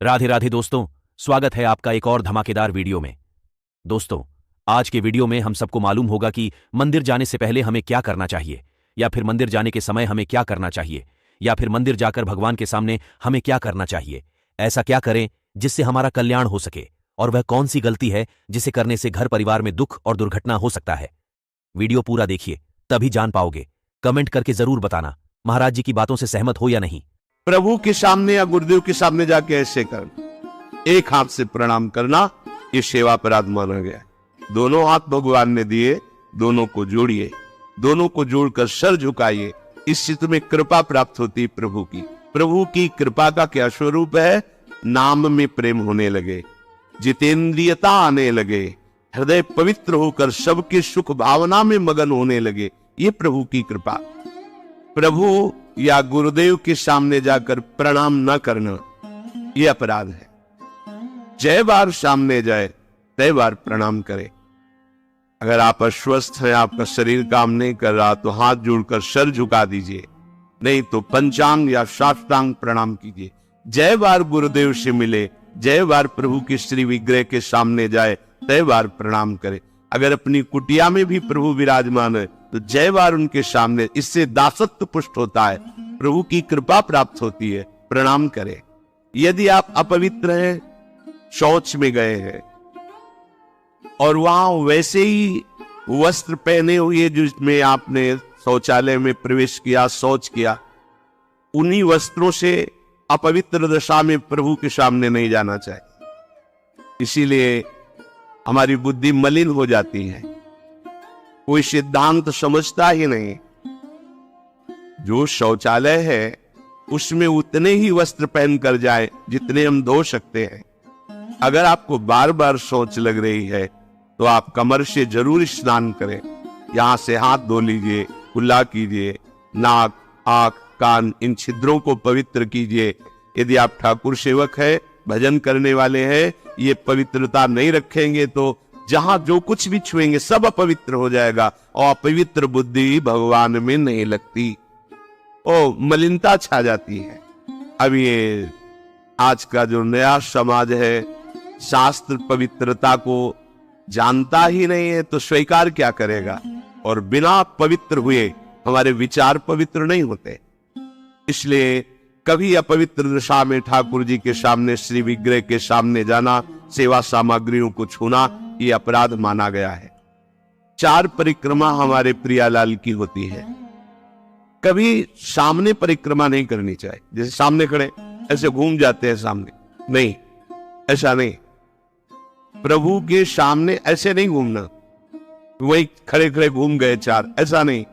राधे राधे दोस्तों, स्वागत है आपका एक और धमाकेदार वीडियो में। दोस्तों, आज के वीडियो में हम सबको मालूम होगा कि मंदिर जाने से पहले हमें क्या करना चाहिए, या फिर मंदिर जाने के समय हमें क्या करना चाहिए, या फिर मंदिर जाकर भगवान के सामने हमें क्या करना चाहिए। ऐसा क्या करें जिससे हमारा कल्याण हो सके, और वह कौन सी गलती है जिसे करने से घर परिवार में दुख और दुर्घटना हो सकता है। वीडियो पूरा देखिए, तभी जान पाओगे। कमेंट करके जरूर बताना महाराज जी की बातों से सहमत हो या नहीं। प्रभु के सामने या गुरुदेव के सामने जाके ऐसे करना, एक हाथ से प्रणाम करना, ये सेवा अपराध माना गया है। दोनों हाथ भगवान ने दिए, दोनों को जोड़िए, दोनों को जोड़कर सर झुकाइए। इस चित्त में कृपा प्राप्त होती है प्रभु की। प्रभु की कृपा का क्या स्वरूप है? नाम में प्रेम होने लगे, जितेंद्रियता आने लगे, हृदय पवित्र होकर सबके सुख भावना में मगन होने लगे। ये प्रभु की कृपा। प्रभु या गुरुदेव के सामने जाकर प्रणाम न करना यह अपराध है। जय बार सामने जाए तय बार प्रणाम करे। अगर आप अस्वस्थ हैं, आपका शरीर काम नहीं कर रहा, तो हाथ जोड़कर सर झुका दीजिए, नहीं तो पंचांग या साष्टांग प्रणाम कीजिए। जय बार गुरुदेव से मिले, जय बार प्रभु के श्री विग्रह के सामने जाए तय बार प्रणाम करे। अगर अपनी कुटिया में भी प्रभु विराजमान है तो जय बार उनके सामने, इससे दासत्व पुष्ट होता है, प्रभु की कृपा प्राप्त होती है। प्रणाम करें। यदि आप अपवित्र हैं, शौच में गए हैं और वहां वैसे ही वस्त्र पहने हुए जिसमें आपने शौचालय में प्रवेश किया, शौच किया, उन्हीं वस्त्रों से अपवित्र दशा में प्रभु के सामने नहीं जाना चाहिए। इसीलिए हमारी बुद्धि मलिन हो जाती है, कोई सिद्धांत समझता ही नहीं। जो शौचालय है उसमें उतने ही वस्त्र पहन कर जाए जितने हम धो सकते हैं। अगर आपको बार बार शौच लग रही है तो आप कमर से जरूर स्नान करें। यहां से हाथ धो लीजिए, कुल्ला कीजिए, नाक, आंख, कान, इन छिद्रों को पवित्र कीजिए। यदि आप ठाकुर सेवक है, भजन करने वाले हैं, ये पवित्रता नहीं रखेंगे तो जहां जो कुछ भी छुएंगे सब अपवित्र हो जाएगा, और अपवित्र बुद्धि भगवान में नहीं लगती, ओ मलिनता छा जाती है। अब ये आज का जो नया समाज है, शास्त्र पवित्रता को जानता ही नहीं है तो स्वीकार क्या करेगा। और बिना पवित्र हुए हमारे विचार पवित्र नहीं होते। इसलिए कभी अपवित्र दशा में ठाकुर जी के सामने, श्री विग्रह के सामने जाना, सेवा सामग्रियों को छूना, ये अपराध माना गया है। 4 परिक्रमा हमारे प्रियालाल की होती है। कभी सामने परिक्रमा नहीं करनी चाहिए। जैसे सामने खड़े ऐसे घूम जाते हैं सामने, नहीं, ऐसा नहीं। प्रभु के सामने ऐसे नहीं घूमना, वही खड़े खड़े घूम गए 4, ऐसा नहीं।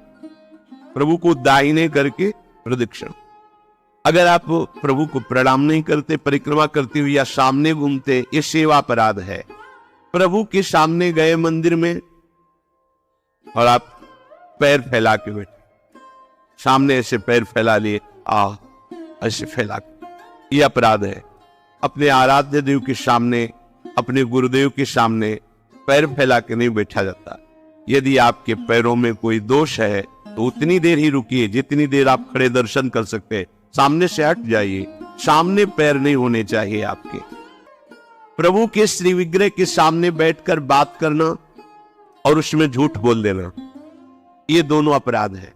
प्रभु को दाहिने करके प्रदक्षिण। अगर आप प्रभु को प्रणाम नहीं करते, परिक्रमा करते हुए या सामने घूमते, ये सेवा अपराध है। प्रभु के सामने गए मंदिर में और आप पैर फैला के बैठे, सामने ऐसे पैर फैला लिए, ऐसे फैला के, ये अपराध है। अपने आराध्य देव के सामने, अपने गुरुदेव के सामने पैर फैला के नहीं बैठा जाता। यदि आपके पैरों में कोई दोष है तो उतनी देर ही रुकिए जितनी देर आप खड़े दर्शन कर सकते हैं। सामने से हट जाइए, सामने पैर नहीं होने चाहिए आपके। प्रभु के श्री विग्रह के सामने बैठकर बात करना और उसमें झूठ बोल देना, ये दोनों अपराध है।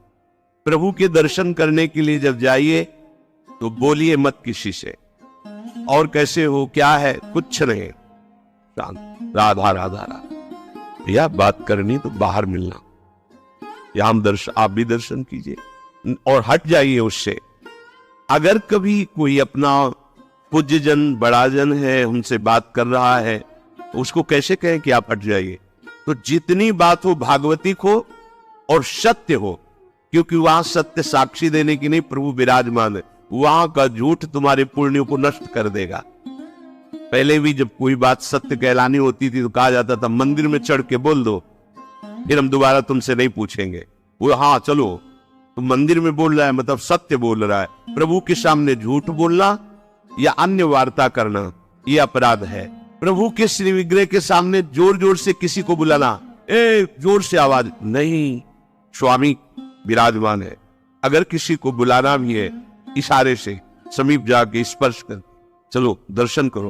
प्रभु के दर्शन करने के लिए जब जाइए तो बोलिए मत किसी से, और कैसे हो, क्या है, कुछ नहीं, शांत, राधा राधा राधा, या बात करनी तो बाहर मिलना, या हम दर्शन, आप भी दर्शन कीजिए और हट जाइए उससे। अगर कभी कोई अपना पूज्य जन, बड़ा जन है, उनसे बात कर रहा है तो उसको कैसे कहें कि आप हट जाइए? तो जितनी बात हो भागवतिक हो और सत्य हो, क्योंकि वहां सत्य साक्षी देने की नहीं, प्रभु विराजमान है। वहां का झूठ तुम्हारे पुण्यों को नष्ट कर देगा। पहले भी जब कोई बात सत्य कहलानी होती थी तो कहा जाता था मंदिर में चढ़ के बोल दो, फिर हम दोबारा तुमसे नहीं पूछेंगे। वो हाँ चलो, तो मंदिर में बोल रहा है मतलब सत्य बोल रहा है। प्रभु के सामने झूठ बोलना या अन्य वार्ता करना, यह अपराध है। प्रभु के श्री विग्रह के सामने जोर जोर से किसी को बुलाना, जोर से आवाज नहीं, स्वामी विराजमान है। अगर किसी को बुलाना भी है, इशारे से समीप जाके स्पर्श कर चलो दर्शन करो।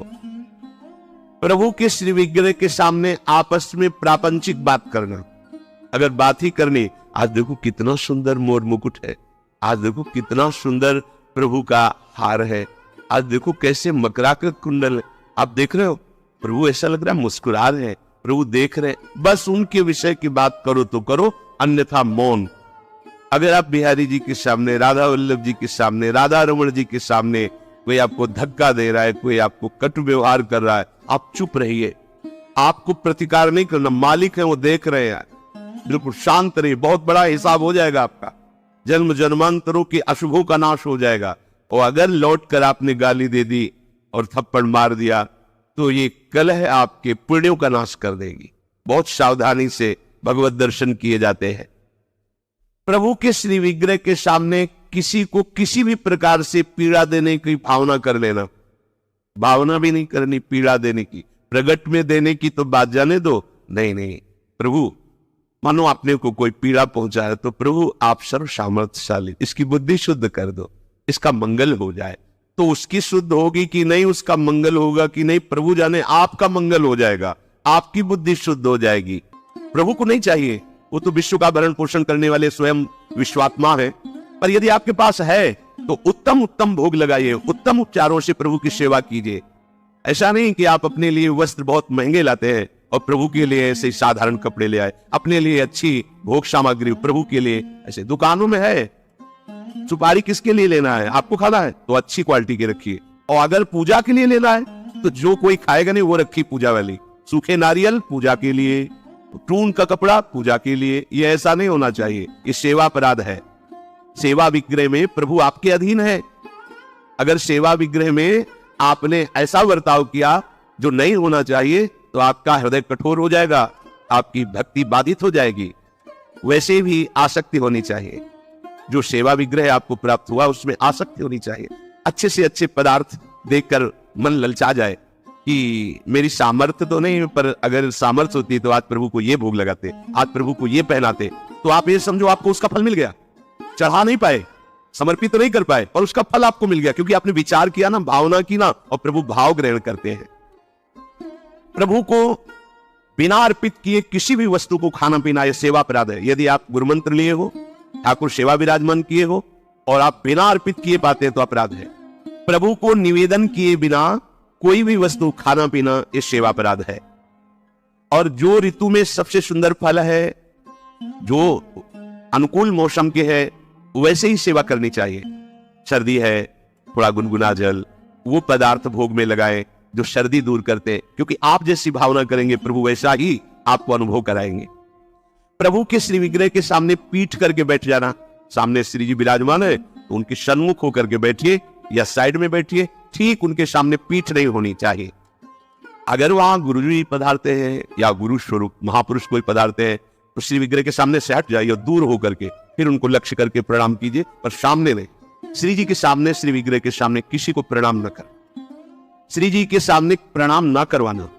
प्रभु के श्री विग्रह के सामने आपस में प्रापंचिक बात करना, अगर बात ही करनी, आज देखो कितना सुंदर मोर मुकुट है, आज देखो कितना सुंदर प्रभु का हार है, आज देखो कैसे मकराकर कुंडल है, आप देख रहे हो, प्रभु ऐसा लग रहा है मुस्कुरा रहे हैं, प्रभु देख रहे हैं, बस उनके विषय की बात करो तो करो, अन्यथा मौन। अगर आप बिहारी जी के सामने, राधा वल्लभ जी के सामने, राधा रमण जी के सामने कोई आपको धक्का दे रहा है, कोई आपको कटु व्यवहार कर रहा है, आप चुप रहिए, आपको प्रतिकार नहीं करना, मालिक है वो देख रहे हैं, बिल्कुल शांत रहिए, बहुत बड़ा हिसाब हो जाएगा आपका, जन्म जन्मांतरों के अशुभों का नाश हो जाएगा। और अगर लौट कर आपने गाली दे दी और थप्पड़ मार दिया तो ये कलह आपके पुण्यों का नाश कर देगी। बहुत सावधानी से भगवत दर्शन किए जाते हैं। प्रभु के श्री विग्रह के सामने किसी को किसी भी प्रकार से पीड़ा देने की भावना कर लेना, भावना भी नहीं करनी पीड़ा देने की, प्रगट में देने की तो बात जाने दो, नहीं नहीं, प्रभु मानो आपने को कोई पीड़ा पहुंचा है तो प्रभु आप सर्व सामर्थ्यशाली, इसकी बुद्धि शुद्ध कर दो, इसका मंगल हो जाए। तो उसकी शुद्ध होगी कि नहीं, उसका मंगल होगा कि नहीं, प्रभु जाने, आपका मंगल हो जाएगा, आपकी बुद्धि शुद्ध हो जाएगी। प्रभु को नहीं चाहिए, वो तो विश्व का भरण पोषण करने वाले स्वयं विश्वात्मा है, पर यदि आपके पास है तो उत्तम उत्तम भोग लगाइए, उत्तम उपचारों से प्रभु की सेवा कीजिए। ऐसा नहीं कि आप अपने लिए वस्त्र बहुत महंगे लाते हैं और प्रभु के लिए ऐसे साधारण कपड़े ले आए, अपने लिए अच्छी भोग सामग्री प्रभु के लिए, ऐसे दुकानों में है, सुपारी किसके लिए लेना है, आपको खाना है तो अच्छी क्वालिटी की रखिए, और अगर पूजा के लिए लेना है तो जो कोई खाएगा नहीं वो रखी पूजा वाली, सूखे नारियल पूजा के लिए, टून का कपड़ा पूजा के लिए, ये ऐसा नहीं होना चाहिए, ये सेवा अपराध है। सेवा विग्रह में प्रभु आपके अधीन है, अगर सेवा विग्रह में आपने ऐसा बर्ताव किया जो नहीं होना चाहिए तो आपका हृदय कठोर हो जाएगा, आपकी भक्ति बाधित हो जाएगी। वैसे भी आसक्ति होनी चाहिए, जो सेवा विग्रह आपको प्राप्त हुआ उसमें आसक्ति होनी चाहिए, अच्छे से अच्छे पदार्थ देखकर मन ललचा जाए कि मेरी सामर्थ्य तो नहीं, पर अगर सामर्थ्य होती तो आज प्रभु को ये भोग लगाते, आज प्रभु को ये पहनाते, तो आप ये समझो आपको उसका फल मिल गया। चढ़ा नहीं पाए, समर्पित तो नहीं कर पाए, और उसका फल आपको मिल गया, क्योंकि आपने विचार किया ना, भावना की ना, और प्रभु भाव ग्रहण करते हैं। प्रभु को बिना अर्पित किए किसी भी वस्तु को खाना पीना यह सेवा अपराध है। यदि आप गुरु मंत्र लिए हो, ठाकुर सेवा विराजमान किए हो और आप बिना अर्पित किए पाते हैं तो अपराध है। प्रभु को निवेदन किए बिना कोई भी वस्तु खाना पीना यह सेवा अपराध है। और जो ऋतु में सबसे सुंदर फल है, जो अनुकूल मौसम के है, वैसे ही सेवा करनी चाहिए। सर्दी है, थोड़ा गुनगुना जल, वो पदार्थ भोग में लगाएं जो सर्दी दूर करते हैं, क्योंकि आप जैसी भावना करेंगे प्रभु वैसा ही आपको अनुभव कराएंगे। प्रभु के श्री विग्रह के सामने पीठ करके बैठ जाना, सामने श्री जी विराजमान है तो उनके सन्मुख होकर के बैठिए या साइड में बैठिए, ठीक उनके सामने पीठ नहीं होनी चाहिए। अगर वहां गुरु जी पधारते हैं या गुरु स्वरूप महापुरुष कोई पधारते हैं तो श्री विग्रह के सामने से हट जाइए और दूर होकर के फिर उनको लक्ष्य करके प्रणाम कीजिए, पर सामने नहीं। श्री जी के सामने, श्री विग्रह के सामने किसी को प्रणाम न कर, श्री जी के सामने प्रणाम ना करवाना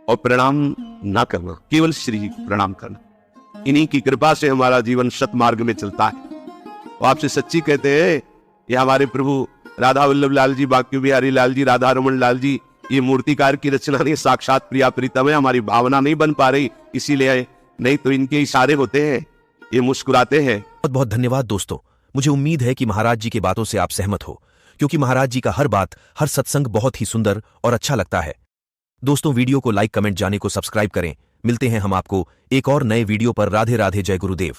और प्रणाम ना करना, केवल श्री जी को प्रणाम करना। इन्हीं की कृपा से हमारा जीवन सतमार्ग में चलता है। तो आपसे सच्ची कहते हैं, ये हमारे प्रभु राधा वल्लभ लाल जी, बांके बिहारी लाल जी, राधा रमण लाल जी, ये मूर्तिकार की रचना नहीं, साक्षात प्रिया प्रीतम है। हमारी भावना नहीं बन पा रही, इसीलिए, नहीं तो इनके इशारे होते हैं, ये मुस्कुराते हैं। बहुत बहुत धन्यवाद दोस्तों। मुझे उम्मीद है कि महाराज जी की बातों से आप सहमत हो, क्योंकि महाराज जी का हर बात, हर सत्संग बहुत ही सुंदर और अच्छा लगता है। दोस्तों, वीडियो को लाइक, कमेंट, जाने को सब्सक्राइब करें। मिलते हैं हम आपको एक और नए वीडियो पर। राधे राधे, जय गुरुदेव।